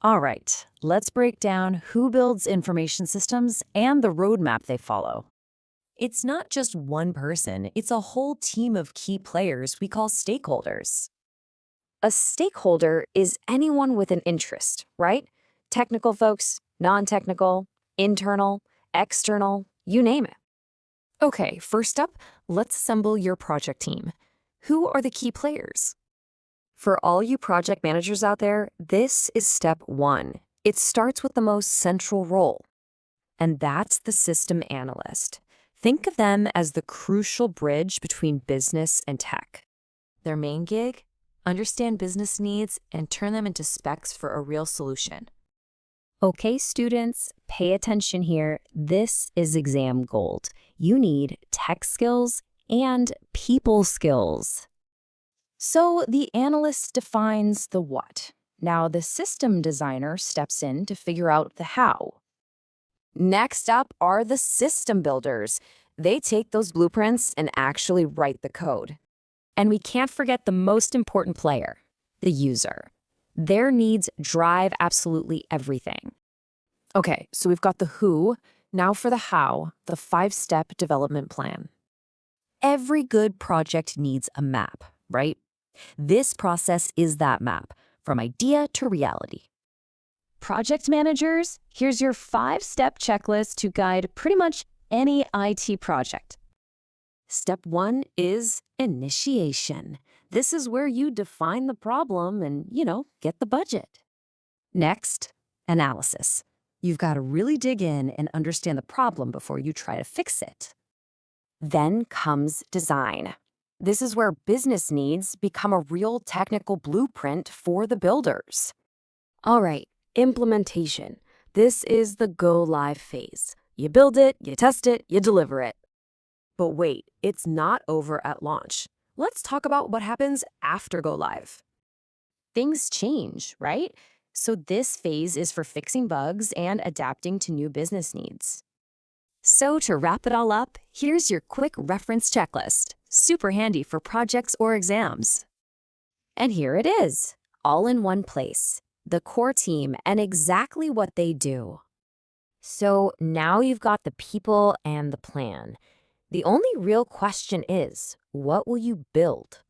All right, let's break down who builds information systems and the roadmap they follow. It's not just one person, it's a whole team of key players we call stakeholders. A stakeholder is anyone with an interest, right? Technical folks, non-technical, internal, external, you name it. Okay, first up, let's assemble your project team. Who are the key players? For all you project managers out there, this is step one. It starts with the most central role, and that's the system analyst. Think of them as the crucial bridge between business and tech. Their main gig? Understand business needs and turn them into specs for a real solution. Okay, students, pay attention here. This is exam gold. You need tech skills and people skills. So the analyst defines the what. Now the system designer steps in to figure out the how. Next up are the system builders. They take those blueprints and actually write the code. And we can't forget the most important player, the user. Their needs drive absolutely everything. Okay, so we've got the who. Now for the how, the 5-step development plan. Every good project needs a map, right? This process is that map, from idea to reality. Project managers, here's your 5-step checklist to guide pretty much any IT project. Step 1 is initiation. This is where you define the problem and, get the budget. Next, analysis. You've got to really dig in and understand the problem before you try to fix it. Then comes design. This is where business needs become a real technical blueprint for the builders. All right, implementation. This is the go live phase. You build it, you test it, you deliver it. But wait, it's not over at launch. Let's talk about what happens after go live. Things change, right? So this phase is for fixing bugs and adapting to new business needs. So to wrap it all up, here's your quick reference checklist. Super handy for projects or exams. And here it is, all in one place. The core team and exactly what they do. So now you've got the people and the plan. The only real question is, what will you build?